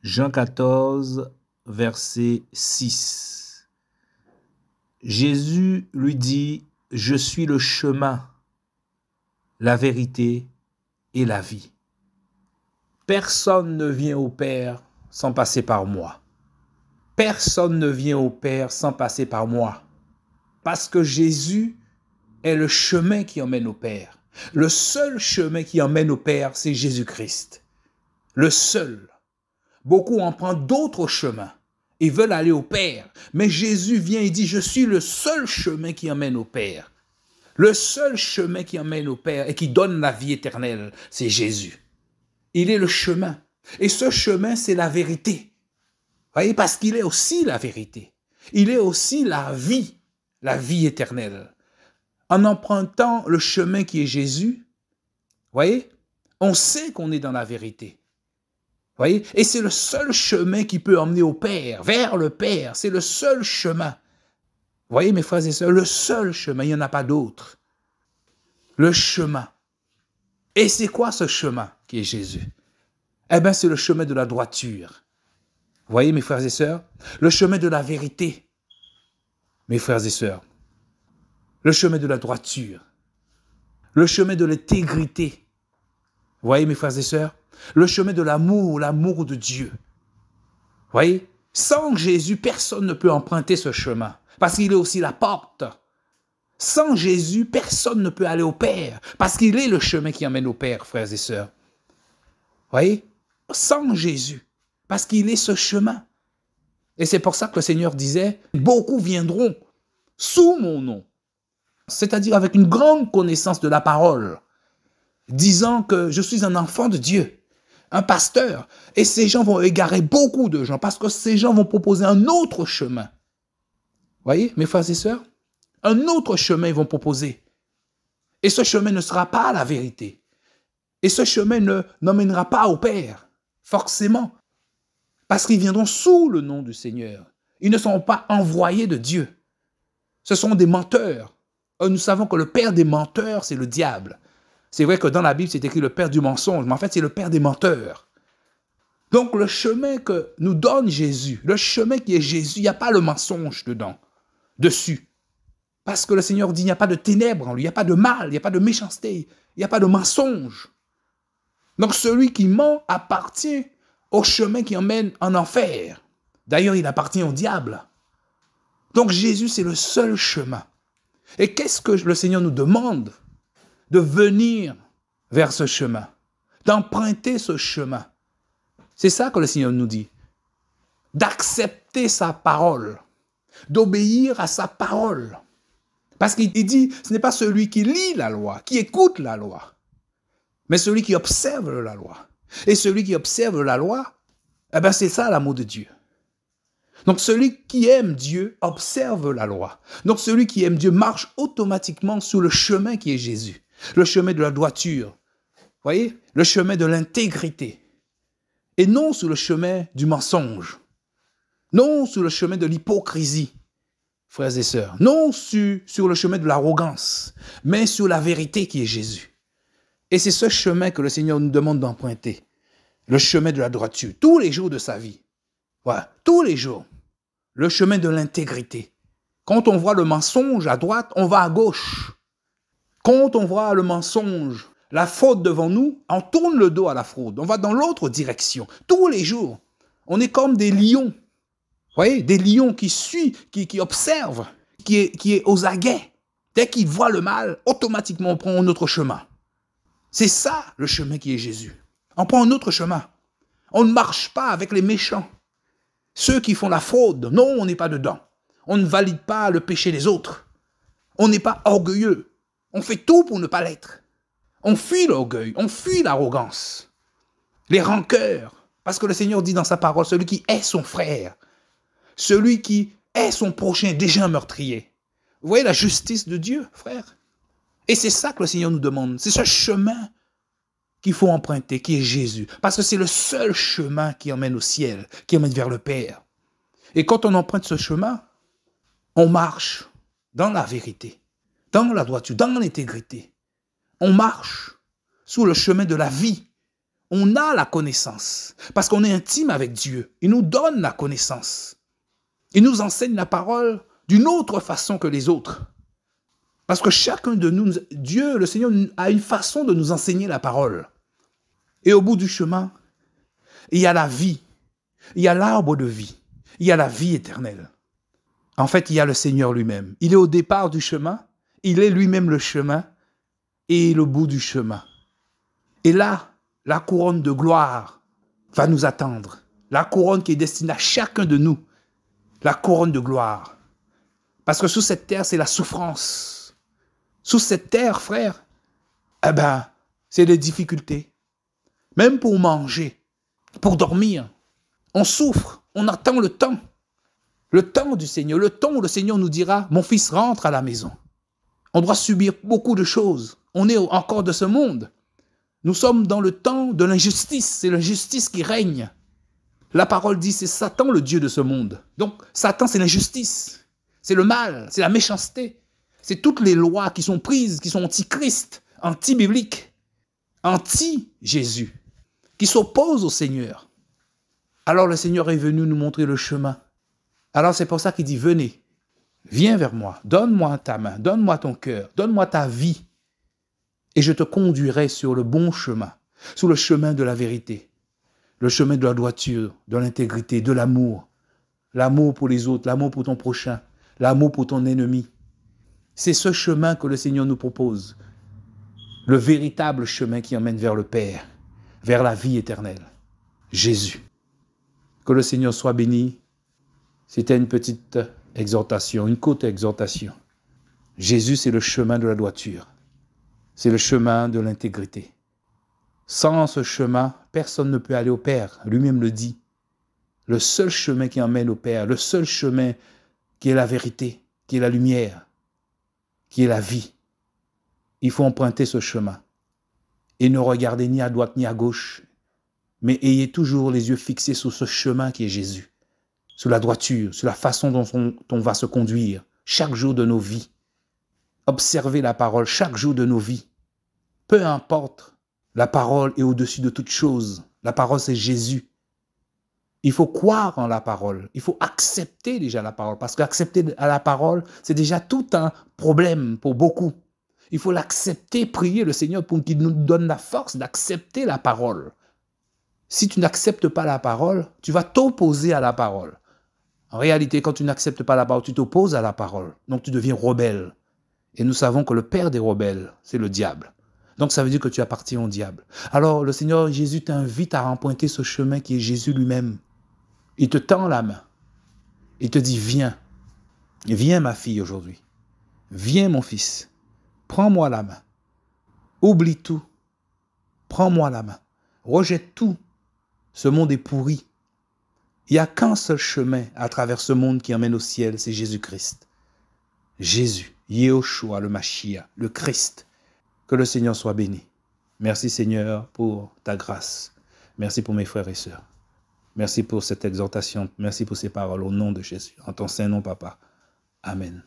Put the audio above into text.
Jean 14, verset 6. Jésus lui dit, « Je suis le chemin, la vérité et la vie. Personne ne vient au Père sans passer par moi. Personne ne vient au Père sans passer par moi. Parce que Jésus est le chemin qui emmène au Père. Le seul chemin qui emmène au Père, c'est Jésus-Christ. Le seul. Beaucoup empruntent d'autres chemins. Ils veulent aller au Père. Mais Jésus vient et dit, je suis le seul chemin qui emmène au Père. Le seul chemin qui emmène au Père et qui donne la vie éternelle, c'est Jésus. Il est le chemin. Et ce chemin, c'est la vérité. Voyez, parce qu'il est aussi la vérité. Il est aussi la vie éternelle. En empruntant le chemin qui est Jésus, voyez, on sait qu'on est dans la vérité. Voyez, et c'est le seul chemin qui peut emmener au Père, vers le Père. C'est le seul chemin. Voyez, mes frères et sœurs, le seul chemin, il n'y en a pas d'autre. Le chemin. Et c'est quoi ce chemin qui est Jésus? Eh bien, c'est le chemin de la droiture. Voyez, mes frères et sœurs, le chemin de la vérité, mes frères et sœurs, le chemin de la droiture, le chemin de l'intégrité. Voyez, mes frères et sœurs, le chemin de l'amour, l'amour de Dieu. Voyez, sans Jésus, personne ne peut emprunter ce chemin, parce qu'il est aussi la porte. Sans Jésus, personne ne peut aller au Père, parce qu'il est le chemin qui emmène au Père, frères et sœurs. Voyez, sans Jésus, parce qu'il est ce chemin. Et c'est pour ça que le Seigneur disait, beaucoup viendront sous mon nom, c'est-à-dire avec une grande connaissance de la parole, disant que je suis un enfant de Dieu, un pasteur, et ces gens vont égarer beaucoup de gens, parce que ces gens vont proposer un autre chemin. Voyez, mes frères et sœurs, un autre chemin ils vont proposer. Et ce chemin ne sera pas la vérité. Et ce chemin n'emmènera pas au Père, forcément, parce qu'ils viendront sous le nom du Seigneur. Ils ne sont pas envoyés de Dieu. Ce sont des menteurs. Nous savons que le père des menteurs, c'est le diable. C'est vrai que dans la Bible, c'est écrit le père du mensonge, mais en fait, c'est le père des menteurs. Donc, le chemin que nous donne Jésus, le chemin qui est Jésus, il n'y a pas le mensonge dessus. Parce que le Seigneur dit, il n'y a pas de ténèbres en lui, il n'y a pas de mal, il n'y a pas de méchanceté, il n'y a pas de mensonge. Donc, celui qui ment appartient au chemin qui emmène en enfer. D'ailleurs, il appartient au diable. Donc, Jésus, c'est le seul chemin. Et qu'est-ce que le Seigneur nous demande? De venir vers ce chemin, d'emprunter ce chemin. C'est ça que le Seigneur nous dit. D'accepter sa parole, d'obéir à sa parole. Parce qu'il dit, ce n'est pas celui qui lit la loi, qui écoute la loi, mais celui qui observe la loi. Et celui qui observe la loi, eh bien c'est ça l'amour de Dieu. Donc celui qui aime Dieu observe la loi. Donc celui qui aime Dieu marche automatiquement sur le chemin qui est Jésus. Le chemin de la droiture. Voyez? Le chemin de l'intégrité. Et non sur le chemin du mensonge. Non sur le chemin de l'hypocrisie, frères et sœurs. Non sur le chemin de l'arrogance, mais sur la vérité qui est Jésus. Et c'est ce chemin que le Seigneur nous demande d'emprunter. Le chemin de la droiture, tous les jours de sa vie. Voilà, tous les jours. Le chemin de l'intégrité. Quand on voit le mensonge à droite, on va à gauche. Quand on voit le mensonge, la fraude devant nous, on tourne le dos à la fraude. On va dans l'autre direction. Tous les jours. On est comme des lions. Vous voyez, des lions qui suivent, qui observent, qui est aux aguets. Dès qu'ils voient le mal, automatiquement on prend un autre chemin. C'est ça le chemin qui est Jésus. On prend un autre chemin. On ne marche pas avec les méchants. Ceux qui font la fraude, non, on n'est pas dedans. On ne valide pas le péché des autres. On n'est pas orgueilleux. On fait tout pour ne pas l'être. On fuit l'orgueil, on fuit l'arrogance, les rancœurs. Parce que le Seigneur dit dans sa parole, celui qui est son frère, celui qui est son prochain est déjà un meurtrier. Vous voyez la justice de Dieu, frère? Et c'est ça que le Seigneur nous demande. C'est ce chemin qu'il faut emprunter, qui est Jésus. Parce que c'est le seul chemin qui emmène au ciel, qui emmène vers le Père. Et quand on emprunte ce chemin, on marche dans la vérité, dans la droiture, dans l'intégrité. On marche sur le chemin de la vie. on a la connaissance. Parce qu'on est intime avec Dieu. Il nous donne la connaissance. Il nous enseigne la parole d'une autre façon que les autres. Parce que chacun de nous, Dieu, le Seigneur, a une façon de nous enseigner la parole. Et au bout du chemin, il y a la vie. Il y a l'arbre de vie. Il y a la vie éternelle. En fait, il y a le Seigneur lui-même. Il est au départ du chemin. Il est lui-même le chemin et le bout du chemin. Et là, la couronne de gloire va nous attendre. La couronne qui est destinée à chacun de nous. La couronne de gloire. Parce que sous cette terre, c'est la souffrance. Sous cette terre, frère, c'est des difficultés. Même pour manger, pour dormir, on souffre, on attend le temps. Le temps du Seigneur, le temps où le Seigneur nous dira « Mon fils, rentre à la maison ». On doit subir beaucoup de choses. On est encore de ce monde. Nous sommes dans le temps de l'injustice. C'est l'injustice qui règne. La parole dit c'est Satan le Dieu de ce monde. Donc Satan, c'est l'injustice. C'est le mal, c'est la méchanceté. C'est toutes les lois qui sont prises, qui sont anti-Christ, anti-bibliques, anti-Jésus, qui s'opposent au Seigneur. Alors le Seigneur est venu nous montrer le chemin. Alors c'est pour ça qu'il dit, venez, viens vers moi, donne-moi ta main, donne-moi ton cœur, donne-moi ta vie, et je te conduirai sur le bon chemin, sur le chemin de la vérité, le chemin de la droiture, de l'intégrité, de l'amour pour les autres, l'amour pour ton prochain, l'amour pour ton ennemi. C'est ce chemin que le Seigneur nous propose, le véritable chemin qui emmène vers le Père, vers la vie éternelle, Jésus. Que le Seigneur soit béni. C'était une petite exhortation, une courte exhortation. Jésus, c'est le chemin de la droiture. C'est le chemin de l'intégrité. Sans ce chemin, personne ne peut aller au Père. Lui-même le dit. Le seul chemin qui emmène au Père, le seul chemin qui est la vérité, qui est la lumière, qui est la vie. Il faut emprunter ce chemin. Et ne regardez ni à droite ni à gauche, mais ayez toujours les yeux fixés sur ce chemin qui est Jésus. Sur la droiture, sur la façon dont on va se conduire chaque jour de nos vies. Observez la parole chaque jour de nos vies. Peu importe, la parole est au-dessus de toute chose. La parole, c'est Jésus. Il faut croire en la parole. Il faut accepter déjà la parole. Parce qu'accepter la parole, c'est déjà tout un problème pour beaucoup. Il faut l'accepter, prier le Seigneur pour qu'il nous donne la force d'accepter la parole. Si tu n'acceptes pas la parole, tu vas t'opposer à la parole. En réalité, quand tu n'acceptes pas la parole, tu t'opposes à la parole. Donc tu deviens rebelle. Et nous savons que le père des rebelles, c'est le diable. Donc ça veut dire que tu appartiens au diable. Alors le Seigneur Jésus t'invite à emprunter ce chemin qui est Jésus lui-même. Il te tend la main. Il te dit, viens. Viens ma fille aujourd'hui. Viens mon fils. Prends-moi la main. Oublie tout. Prends-moi la main. Rejette tout. Ce monde est pourri. Il n'y a qu'un seul chemin à travers ce monde qui emmène au ciel, c'est Jésus-Christ. Jésus, Yehoshua, le Mashiach, le Christ. Que le Seigneur soit béni. Merci Seigneur pour ta grâce. Merci pour mes frères et sœurs. Merci pour cette exhortation. Merci pour ces paroles au nom de Jésus. En ton saint nom, Papa. Amen.